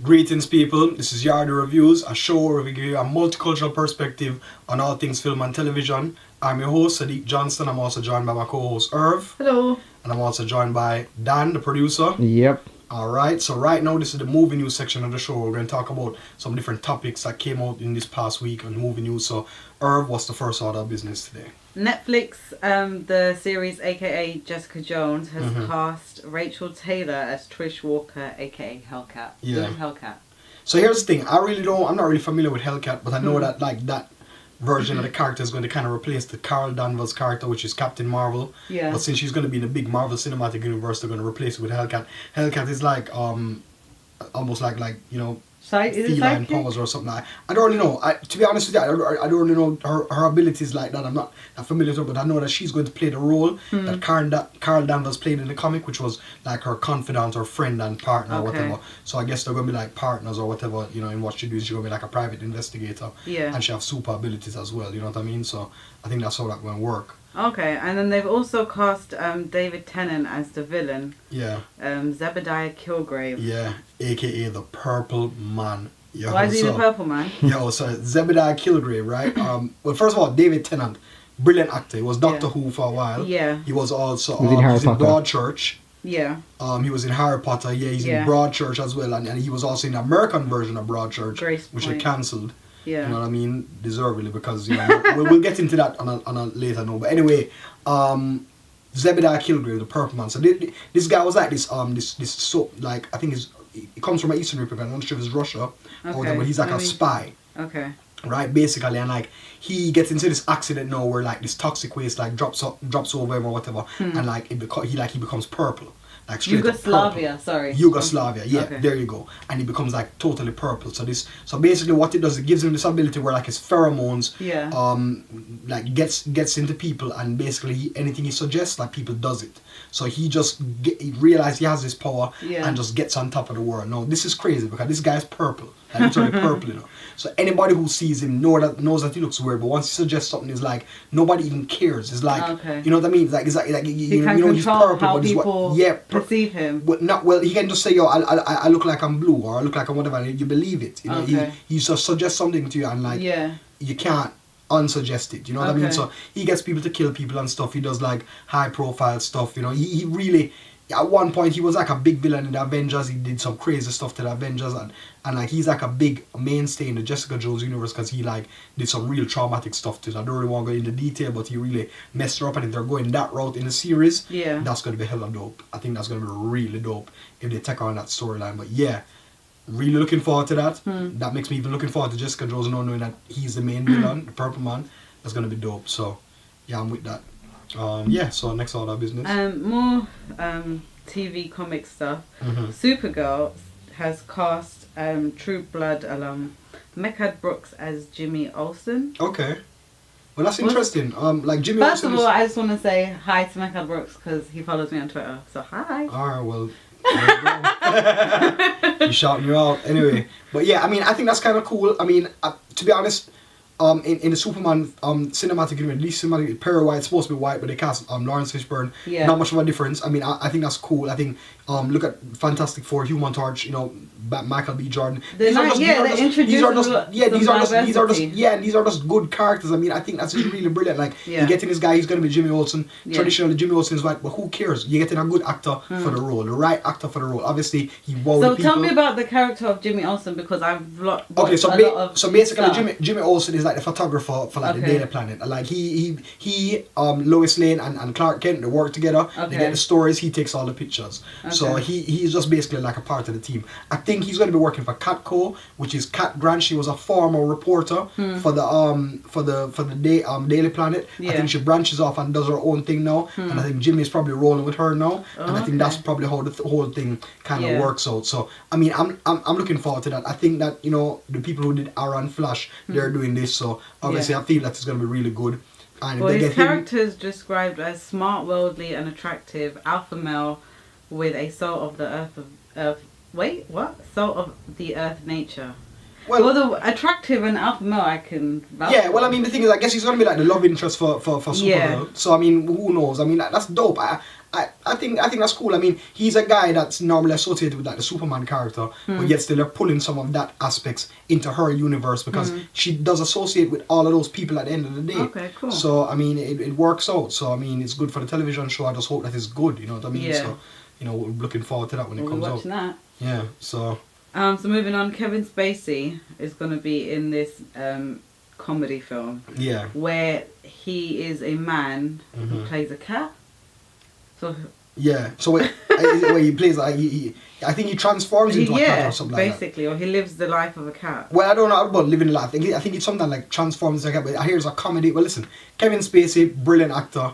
Greetings, people. This is Yardi Reviews, a show where we give you a multicultural perspective on all things film and television. I'm your host, Sadiq Johnston. I'm also joined by my co-host, Irv. Hello. And I'm also joined by Dan, the producer. Yep. Alright, so right now this is the movie news section of the show. We're going to talk about some different topics that came out in this past week on movie news. So, Irv, what's the first order of business today? Netflix, the series A.K.A Jessica Jones has cast Rachael Taylor as Trish Walker, A.K.A Hellcat. Yeah. Who's Hellcat? So here's the thing. I'm not really familiar with Hellcat, but I know that that version of the character is going to kind of replace the Carol Danvers character, which is Captain Marvel. Yeah. But since she's going to be in the big Marvel Cinematic Universe, they're going to replace it with Hellcat. Hellcat is like almost like you know, feline powers or something. I don't really know. To be honest with you, I don't really know her abilities like that. I'm not familiar with her, but I know that she's going to play the role that Carol Danvers played in the comic, which was like her confidant or friend and partner or whatever. So I guess they're going to be like partners or whatever, you know, in what she does. She's going to be like a private investigator. Yeah. And she has super abilities as well, you know what I mean? So I think that's how that's going to work. Okay, and then they've also cast David Tennant as the villain. Yeah. Zebediah Killgrave. Yeah, A.K.A the Purple Man. Yo, Why is he the Purple Man? Yo, so Zebediah Killgrave, right? Well, first of all, David Tennant, brilliant actor. He was Doctor Who for a while. Yeah. He was also He was in in Broadchurch. Yeah. He was in Harry Potter. Yeah, he's in Broadchurch as well, and he was also in the American version of Broadchurch, which they cancelled. Yeah. You know what I mean? Deservedly, because you know we'll get into that on a later note. But anyway, Zebediah Killgrave, the Purple Man. So this guy was like this so like I think he comes from an Eastern Europe. I'm not sure if it's Russia or whatever. But he's like a spy. Okay. Right, basically, and like he gets into this accident now where like this toxic waste like drops over him or whatever, and like he becomes purple. Like Yugoslavia, sorry. Yugoslavia, yeah, okay. There you go. And he becomes like totally purple. So basically what it does, it gives him this ability where like his pheromones like gets into people, and basically anything he suggests, like people does it. So he just he realizes he has this power and just gets on top of the world. Now this is crazy because this guy's purple. Like literally purple, you know. So anybody who sees him knows that he looks weird, but once he suggests something, it's like nobody even cares. It's like you know what I mean? It's like you know he's purple, how but people perceive him. But not well. He can just say, "Yo, I look like I'm blue," or "I look like I'm whatever," and you believe it. You know, he just suggests something to you, and like you can't unsuggest it. You know what I mean? So he gets people to kill people and stuff. He does like high profile stuff. You know, he really. At one point, he was like a big villain in the Avengers. He did some crazy stuff to the Avengers, and like he's like a big mainstay in the Jessica Jones universe because he like did some real traumatic stuff to it. I don't really want to go into detail, but he really messed her up. And if they're going that route in the series, that's going to be hella dope. I think that's going to be really dope if they take on that storyline. But yeah, really looking forward to that. That makes me even looking forward to Jessica Jones knowing that he's the main villain, the Purple Man. That's going to be dope. So yeah, I'm with that. So next order of business. More TV comic stuff. Supergirl has cast True Blood alum Mehcad Brooks as Jimmy Olsen. Okay. Well, that's interesting. Like Jimmy First Olsen of all, I just want to say hi to Mehcad Brooks because he follows me on Twitter. So hi. Alright, well, there you go. You shouting you out anyway. But yeah, I mean, I think that's kind of cool. I mean, to be honest. In the Superman cinematic universe, at least cinematic, Perry White's supposed to be white, but they cast Lawrence Fishburne. Yeah. Not much of a difference. I mean, I think that's cool. I think look at Fantastic Four, Human Torch, you know, Michael B. Jordan. These are just good characters. I mean, I think that's just really brilliant. Like you're getting this guy, he's gonna be Jimmy Olsen. Traditionally, Jimmy Olsen is white, but who cares? You're getting a good actor for the role, the right actor for the role. Obviously, he wowed So people. tell me about the character of Jimmy Olsen because I've so basically, Jimmy Olsen is like the photographer for like the Daily Planet. Like he Lois Lane and Clark Kent, they work together. They get the stories. He takes all the pictures. So he's just basically like a part of the team. I think he's going to be working for Catco, which is Cat Grant. She was a former reporter for the Daily Planet. I think she branches off and does her own thing now. And I think Jimmy's probably rolling with her now. And I think that's probably how the whole thing kind of works out. So I mean, I'm looking forward to that. I think that, you know, the people who did Arrow and Flash, they're doing this. So obviously I feel that it's going to be really good. And well, his character is described as smart, worldly and attractive, alpha male with a soul of the soul of the earth nature. Well, the attractive and alpha male I can vouch yeah, well, I mean, the thing is, I guess he's going to be like the love interest for Supergirl. So, I mean, who knows? I mean, that's dope. I think that's cool. I mean, he's a guy that's normally associated with like the Superman character, but yet still they're pulling some of that aspects into her universe because she does associate with all of those people at the end of the day. Okay, cool. So I mean, it works out. So I mean, it's good for the television show. I just hope that it's good. You know what I mean? Yeah. So we're looking forward to that when it comes out. Watching that. Yeah. So. So moving on, Kevin Spacey is going to be in this comedy film. Yeah. Where he is a man who plays a cat. So. Yeah. So where he plays like I think he transforms into a cat or something like that. Basically, or he lives the life of a cat. Well, I don't know about living the life. I think it's something like transforms into a cat. But I hear it's a comedy. Well, listen, Kevin Spacey, brilliant actor,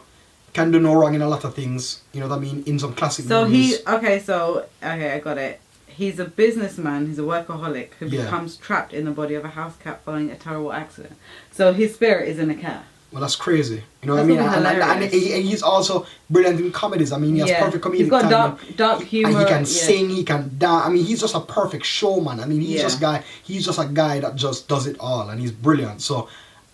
can do no wrong in a lot of things. You know what I mean? In some classic movies. I got it. He's a businessman, he's a workaholic who becomes trapped in the body of a house cat following a terrible accident. So his spirit is in a cat. Well, that's crazy. You know what I mean? And he's also brilliant in comedies. I mean, he has perfect comedic He's got dark humor. And he can sing, he can dance. I mean, he's just a perfect showman. I mean, he's just a guy that just does it all, and he's brilliant. So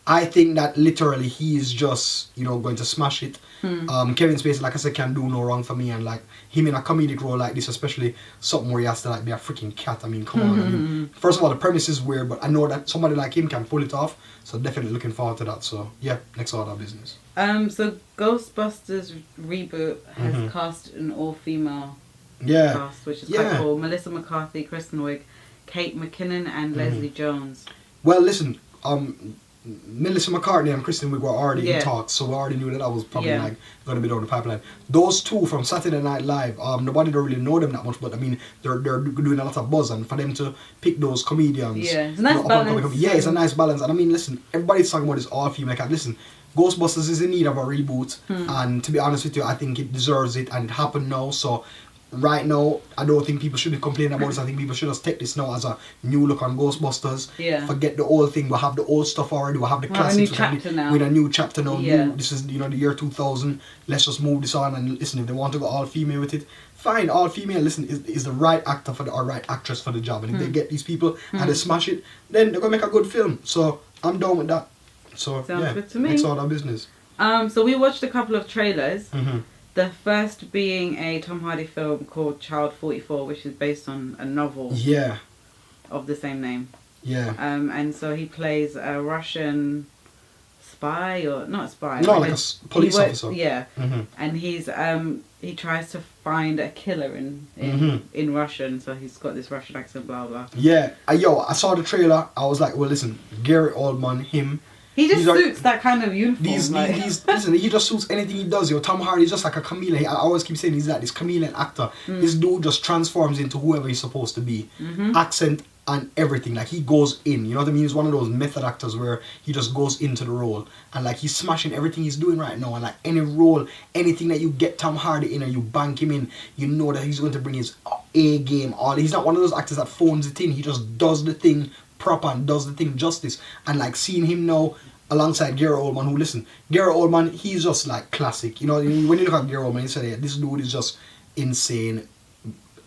I think that literally he is just, going to smash it. Kevin Spacey, like I said, can do no wrong for me, and like him in a comedic role like this, especially something where he has to like be a freaking cat. I mean, come on. I mean, first of all, the premise is weird, but I know that somebody like him can pull it off. So definitely looking forward to that. So yeah, next order of business. So Ghostbusters reboot has cast an all-female cast, which is quite cool. Melissa McCarthy, Kristen Wiig, Kate McKinnon, and Leslie Jones. Well, listen, Melissa McCartney and Kristen Wiig were already in talks, so we already knew that was probably like going to be down the pipeline. Those two from Saturday Night Live, nobody don't really know them that much, but I mean they're doing a lot of buzz, and for them to pick those comedians, it's a nice balance. It's a nice balance, and I mean, listen, everybody's talking about this all-female cast. Listen, Ghostbusters is in need of a reboot, and to be honest with you, I think it deserves it, and it happened now. So right now, I don't think people should be complaining about this. I think people should just take this now as a new look on Ghostbusters. Yeah. Forget the old thing. We'll have the old stuff already. We'll have the classics. With a new chapter now. This is the year 2000. Let's just move this on, and listen, if they want to go all female with it, fine, all female. Listen, is the right actor for or right actress for the job. And if they get these people and they smash it, then they're gonna make a good film. So I'm down with that. So sounds good to me. It's all our business. So we watched a couple of trailers. The first being a Tom Hardy film called Child 44, which is based on a novel of the same name. Yeah. And so he plays a Russian spy, or not a spy. No, like a police officer. Yeah. And he tries to find a killer in Russian, so he's got this Russian accent, blah, blah. Yeah. I saw the trailer. I was like, well, listen, Gary Oldman, him. He just suits that kind of uniform. Listen, he just suits anything he does. Tom Hardy's just like a chameleon. I always keep saying he's like this chameleon actor. This dude just transforms into whoever he's supposed to be. Accent and everything. Like, he goes in. You know what I mean? He's one of those method actors where he just goes into the role. And like, he's smashing everything he's doing right now. And like, any role, anything that you get Tom Hardy in and you bank him in, you know that he's going to bring his A game. He's not one of those actors that phones it in. He just does the thing proper and does the thing justice. And like, seeing him now alongside Gary Oldman, who, listen, Gary Oldman, he's just like classic. You know, when you look at Gary Oldman, you say, this dude is just insane,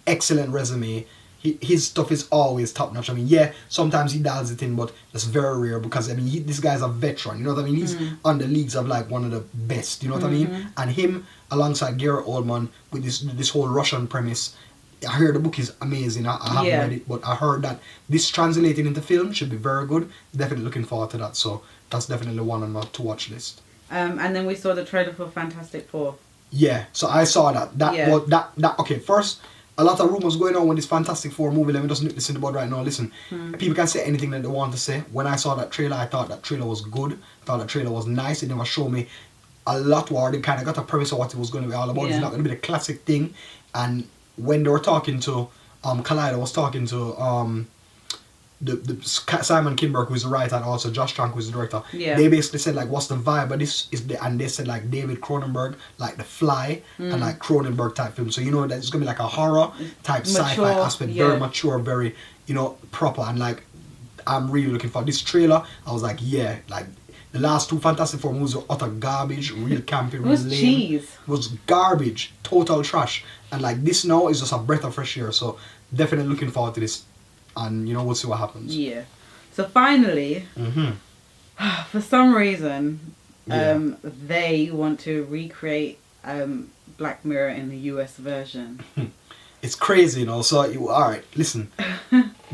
excellent resume. His stuff is always top notch. I mean, sometimes he dials it in, but that's very rare because, I mean, this guy's a veteran. You know what I mean? He's on the leagues of like one of the best. You know what I mean? And him alongside Gary Oldman with this whole Russian premise. I heard the book is amazing. I haven't read it, but I heard that this translated into film should be very good. Definitely looking forward to that. So that's definitely one on my to watch list. And then we saw the trailer for Fantastic Four. Yeah, so I saw that. Okay, first, a lot of rumors going on with this Fantastic Four movie. Let me just nip this in the bud right now. Listen, people can say anything that they want to say. When I saw that trailer, I thought that trailer was good. I thought that trailer was nice. It never showed me a lot more. They kind of got a premise of what it was going to be all about. It's not going to be the classic thing. And when they were talking to Collider was talking to the Simon Kinberg, who's the writer, and also Josh Trank, who's the director. They basically said like, what's the vibe of this and they said like David Cronenberg, like The Fly, and like Cronenberg type film. So you know that it's gonna be like a horror type sci-fi aspect, very mature, very proper, and like I'm really looking for this trailer. I was like, like the last two Fantastic Four movies were utter garbage, real campy, real lame. Cheese. It was garbage, total trash. And like this now is just a breath of fresh air. So definitely looking forward to this. And we'll see what happens. Yeah. So finally, for some reason, they want to recreate Black Mirror in the US version. It's crazy, you know. So, alright, listen.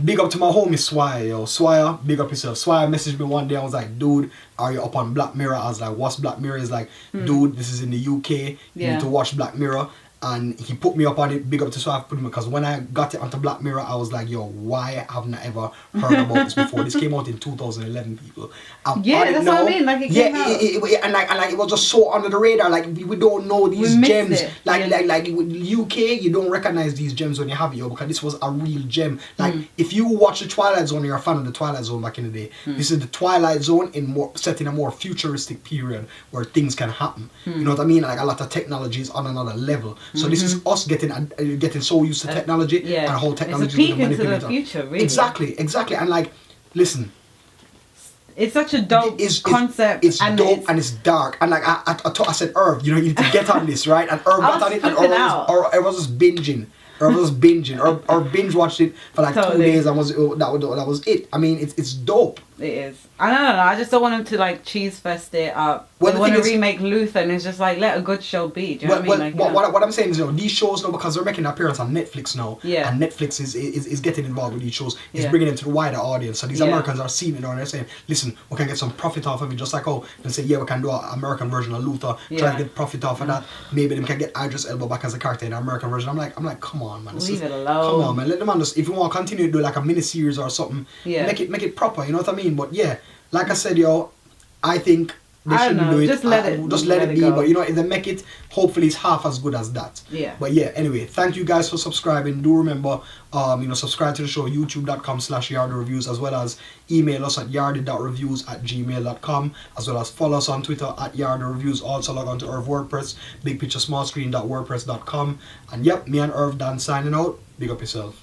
Big up to my homie Swire, yo. Swire, big up yourself. Swire messaged me one day. I was like, dude, are you up on Black Mirror? I was like, what's Black Mirror? He's like, dude, this is in the UK. You need to watch Black Mirror. And he put me up on it. Big up to Swire, put me, because when I got it onto Black Mirror, I was like, yo, why haven't I ever heard about this before? This came out in 2011, people. That's what I mean. Like, it came out. And it was just so under the radar. Like, we don't know these gems. Like UK, you don't recognize these gems when you have it, yo, because this was a real gem. Like, if you watch the Twilight Zone, you're a fan of the Twilight Zone back in the day. This is the Twilight Zone set in a more futuristic period where things can happen. You know what I mean? Like, a lot of technology is on another level. So this is us getting so used to technology and how technology is a peek into the future, really. Exactly. And like, listen, it's such a dope concept. It's dope and it's dark. And like I said, Irv, you know, you need to get on this, right? And Irv got on it, and Irv was just binging. Or binge watched it for like 2 days, and that was it. I mean, it's dope. It is. I don't know. I just don't want him to like cheese fest it up. They want to remake Luther, and it's just like, let a good show be. Do you know what I mean? Like, what I'm saying is, you know, these shows now, because they're making an appearance on Netflix now, and Netflix is getting involved with these shows. It's bringing them to the wider audience. So these Americans are seeing it now, and they're saying, listen, we can get some profit off of it. Just like they say, we can do an American version of Luther, try to get profit off of that. Maybe they can get Idris Elba back as a character in the American version. I'm like, come on, man. Leave it alone. Come on, man. Let them understand. If you want to continue to do like a mini series or something, make it proper. You know what I mean? But yeah, like I said, yo, I think they shouldn't do it. Just let it be. Go. But you know, if they make it, hopefully it's half as good as that. Yeah. But yeah, anyway, thank you guys for subscribing. Do remember, subscribe to the show, youtube.com/yardreviews, as well as email us at yardy.reviews@gmail.com, as well as follow us on Twitter at yardreviews. Also log on to Irv WordPress, bigpicturesmallscreen.wordpress.com. And yep, me and Irv done signing out. Big up yourself.